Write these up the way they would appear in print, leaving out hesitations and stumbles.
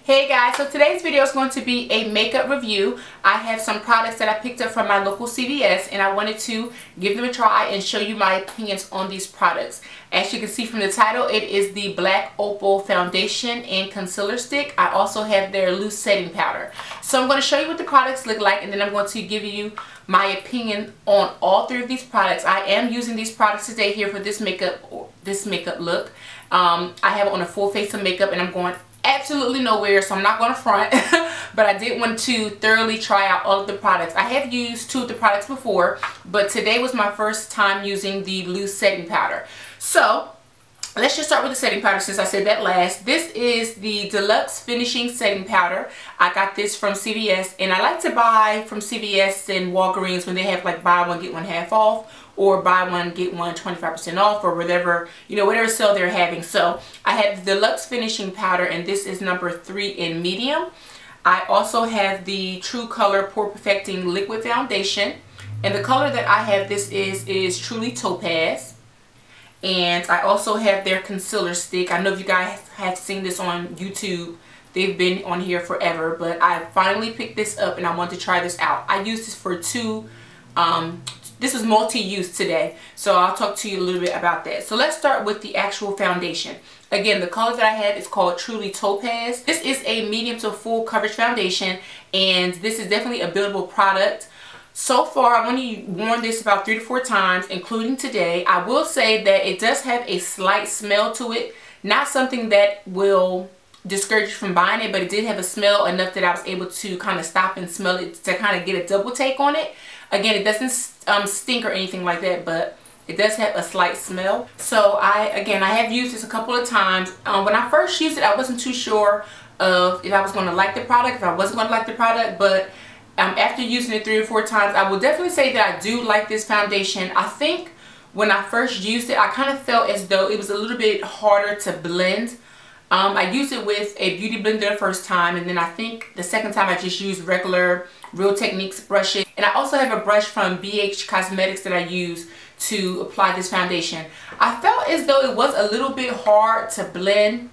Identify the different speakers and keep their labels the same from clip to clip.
Speaker 1: Hey guys, so today's video is going to be a makeup review. I have some products that I picked up from my local CVS and I wanted to give them a try and show you my opinions on these products. As you can see from the title, it is the Black Opal Foundation and Concealer Stick. I also have their loose setting powder. So I'm going to show you what the products look like and then I'm going to give you my opinion on all three of these products. I am using these products today here for this makeup look. I have on a full face of makeup and I'm going absolutely nowhere, so I'm not going to front. But I did want to thoroughly try out all of the products. I have used two of the products before, but today was my first time using the loose setting powder. So let's just start with the setting powder since I said that last. This is the Deluxe Finishing Setting Powder. I got this from CVS, and I like to buy from CVS and Walgreens when they have like buy one get one half off, or buy one get one 25% off, or whatever, you know, whatever sale they're having. So I have the Deluxe Finishing Powder, and this is number 3 in medium. I also have the True Color Pore Perfecting Liquid Foundation, and the color that I have this is truly Topaz. And I also have their concealer stick. I know if you guys have seen this on YouTube, they've been on here forever, but I finally picked this up and I want to try this out. I used this for this was multi-use today, so I'll talk to you a little bit about that. So let's start with the actual foundation. Again, the color that I have is called Truly Topaz. This is a medium to full coverage foundation, and this is definitely a buildable product. So far, I've only worn this about 3 to 4 times, including today. I will say that it does have a slight smell to it. Not something that will discourage you from buying it, but it did have a smell enough that I was able to kind of stop and smell it to kind of get a double take on it. Again, it doesn't stink or anything like that, but it does have a slight smell. So I have used this a couple of times. When I first used it, I wasn't too sure of if I was going to like the product, if I wasn't going to like the product, but after using it 3 or 4 times, I will definitely say that I do like this foundation. I think when I first used it, I kind of felt as though it was a little bit harder to blend. I used it with a beauty blender the first time, and then I think the second time I just used regular Real Techniques brushes. And I also have a brush from BH Cosmetics that I use to apply this foundation. I felt as though it was a little bit hard to blend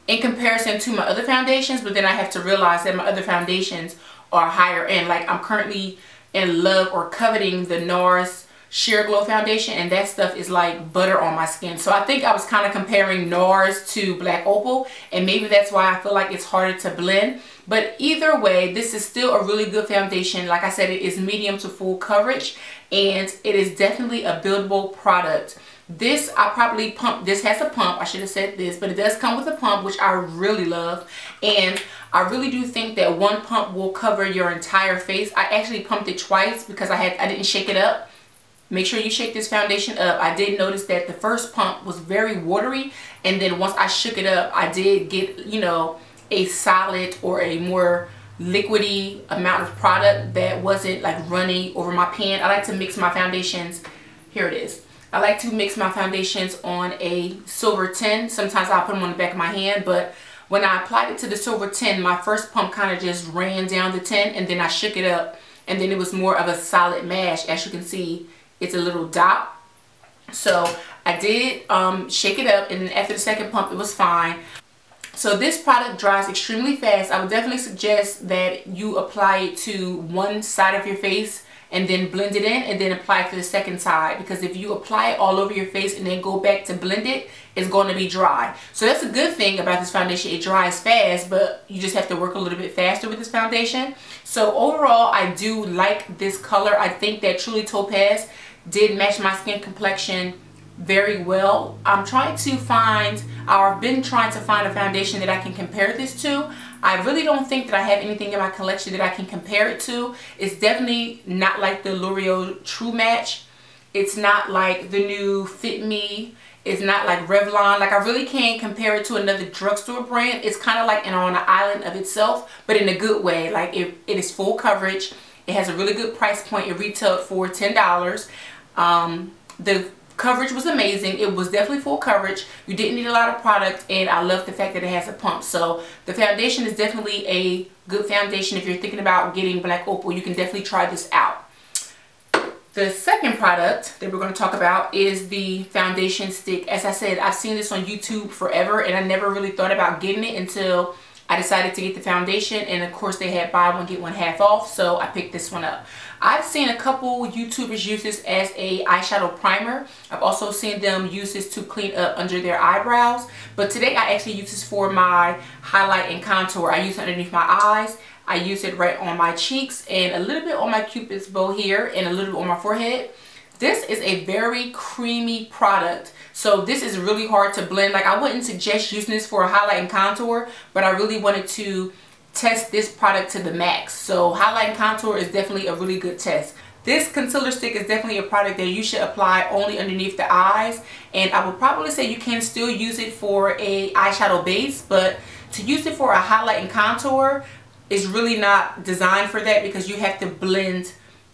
Speaker 1: in comparison to my other foundations, but then I have to realize that my other foundations are higher end. Like, I'm currently in love or coveting the NARS Sheer Glow foundation, and that stuff is like butter on my skin. So I think I was kind of comparing NARS to Black Opal, and maybe that's why I feel like it's harder to blend. But either way, this is still a really good foundation. Like I said, it is medium to full coverage, and it is definitely a buildable product. This I probably pump. This has a pump. I should have said this, but it does come with a pump, which I really love. And I really do think that one pump will cover your entire face. I actually pumped it twice because I didn't shake it up. Make sure you shake this foundation up. I did notice that the first pump was very watery, and then once I shook it up, I did get, you know, a solid or a more liquidy amount of product that wasn't like runny over my pan. I like to mix my foundations. Here it is. I like to mix my foundations on a silver tin. Sometimes I'll put them on the back of my hand, but when I applied it to the silver tin, my first pump kind of just ran down the tin, and then I shook it up, and then it was more of a solid mash. As you can see, it's a little dot. So I did shake it up, and then after the second pump, it was fine. So this product dries extremely fast. I would definitely suggest that you apply it to one side of your face and then blend it in, and then apply it to the second side, because if you apply it all over your face and then go back to blend it, it's going to be dry. So that's a good thing about this foundation. It dries fast, but you just have to work a little bit faster with this foundation. So overall, I do like this color. I think that Truly Topaz did match my skin complexion very well. I've been trying to find a foundation that I can compare this to. I really don't think that I have anything in my collection that I can compare it to. It's definitely not like the L'Oreal True Match. It's not like the new Fit Me. It's not like Revlon. Like, I really can't compare it to another drugstore brand. It's kind of like on an island of itself, but in a good way. Like, it is full coverage. It has a really good price point. It retailed for $10. The coverage was amazing. It was definitely full coverage. You didn't need a lot of product, and I love the fact that it has a pump. So the foundation is definitely a good foundation. If you're thinking about getting Black Opal, you can definitely try this out. The second product that we're going to talk about is the foundation stick. As I said, I've seen this on YouTube forever, and I never really thought about getting it until I decided to get the foundation, and of course they had buy one get one half off, so I picked this one up. I've seen a couple YouTubers use this as a eyeshadow primer. I've also seen them use this to clean up under their eyebrows, but today I actually use this for my highlight and contour. I use it underneath my eyes. I use it right on my cheeks and a little bit on my cupid's bow here and a little bit on my forehead. This is a very creamy product, so this is really hard to blend. Like, I wouldn't suggest using this for a highlight and contour, but I really wanted to test this product to the max. So highlight and contour is definitely a really good test. This concealer stick is definitely a product that you should apply only underneath the eyes, and I would probably say you can still use it for a eyeshadow base, but to use it for a highlight and contour is really not designed for that, because you have to blend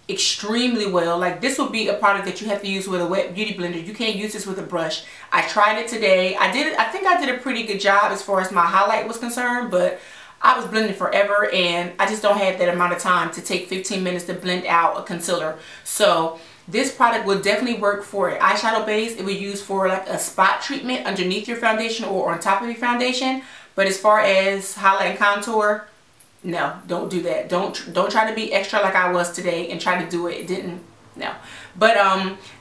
Speaker 1: extremely well. Like, this would be a product that you have to use with a wet beauty blender. You can't use this with a brush. I tried it today. I think I did a pretty good job as far as my highlight was concerned, but I was blending forever, and I just don't have that amount of time to take 15 minutes to blend out a concealer. So this product would definitely work for an eyeshadow base. It would use for like a spot treatment underneath your foundation or on top of your foundation. But as far as highlight and contour, no, don't do that. Don't try to be extra like I was today and try to do it. It didn't, no. But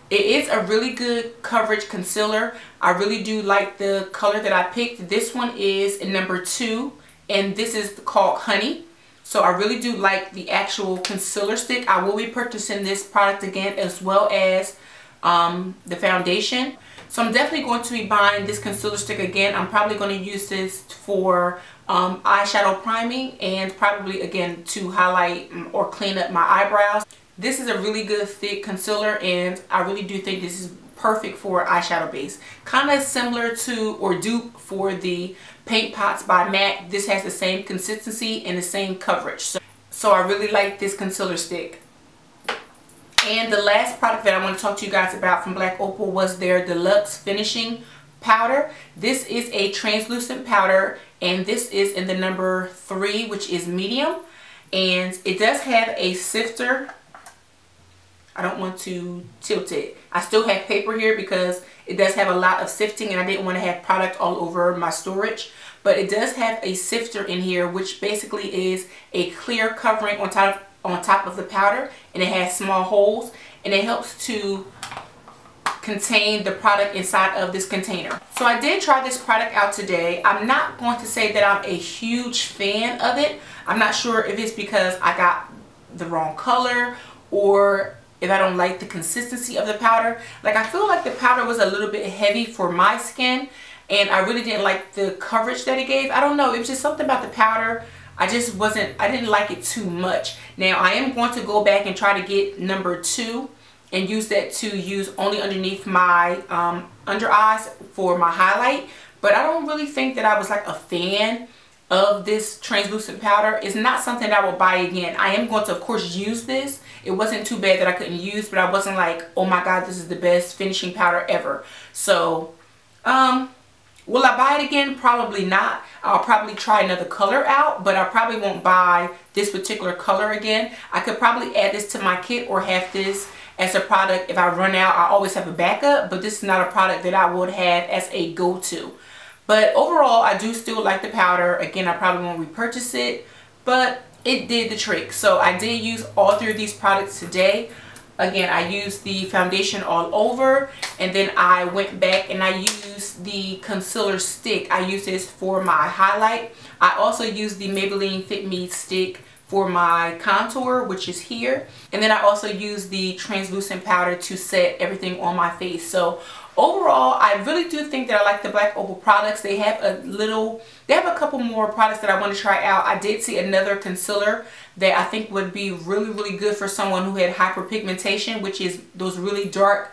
Speaker 1: it is a really good coverage concealer. I really do like the color that I picked. This one is in number 2. And this is called Honey. So I really do like the actual concealer stick. I will be purchasing this product again, as well as the foundation. So I'm definitely going to be buying this concealer stick again. I'm probably going to use this for eyeshadow priming, and probably again to highlight or clean up my eyebrows. This is a really good thick concealer, and I really do think this is perfect for eyeshadow base. Kind of similar to or dupe for the Paint Pots by MAC. This has the same consistency and the same coverage. So I really like this concealer stick. And the last product that I want to talk to you guys about from Black Opal was their Deluxe Finishing Powder. This is a translucent powder, and this is in the number 3, which is medium. And it does have a sifter. I don't want to tilt it. I still have paper here because it does have a lot of sifting, and I didn't want to have product all over my storage. But it does have a sifter in here, which basically is a clear covering on top of the powder, and it has small holes, and it helps to contain the product inside of this container. So I did try this product out today. I'm not going to say that I'm a huge fan of it. I'm not sure if it's because I got the wrong color, or if I don't like the consistency of the powder. Like, I feel like the powder was a little bit heavy for my skin, and I really didn't like the coverage that it gave. I don't know, it was just something about the powder. I didn't like it too much. Now I am going to go back and try to get number 2 and use that to use only underneath my under eyes for my highlight. But I don't really think that I was like a fan of this translucent powder. It's not something that I will buy again. I am going to, of course, use this. It wasn't too bad that I couldn't use, but I wasn't like, oh my god, this is the best finishing powder ever. So will I buy it again? Probably not. I'll probably try another color out, but I probably won't buy this particular color again. I could probably add this to my kit or have this as a product. If I run out, I always have a backup, but this is not a product that I would have as a go-to. But overall, I do still like the powder. Again, I probably won't repurchase it, but it did the trick. So I did use all 3 of these products today. Again, I used the foundation all over, and then I went back and I used the concealer stick. I used this for my highlight. I also used the Maybelline Fit Me stick for my contour, which is here. And then I also used the translucent powder to set everything on my face. So overall, I really do think that I like the Black Opal products. They have a couple more products that I want to try out. I did see another concealer that I think would be really, really good for someone who had hyperpigmentation, which is those really dark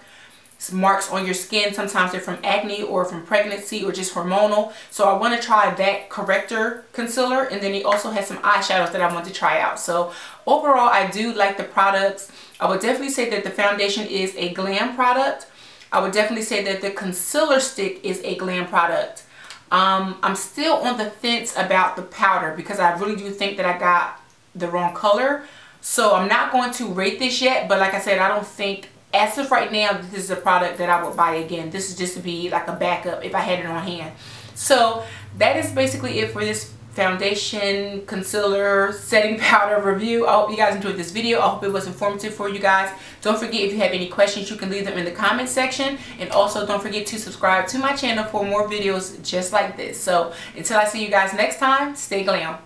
Speaker 1: marks on your skin. Sometimes they're from acne or from pregnancy or just hormonal. So I want to try that corrector concealer, and then he also has some eyeshadows that I want to try out. So overall, I do like the products. I would definitely say that the foundation is a glam product. I would definitely say that the concealer stick is a glam product. I'm still on the fence about the powder because I really do think that I got the wrong color. So I'm not going to rate this yet, but like I said, I don't think, as of right now, this is a product that I would buy again. This is just to be like a backup if I had it on hand. So that is basically it for this foundation, concealer, setting powder review. I hope you guys enjoyed this video. I hope it was informative for you guys. Don't forget, if you have any questions, you can leave them in the comment section. And also don't forget to subscribe to my channel for more videos just like this. So until I see you guys next time, stay glam.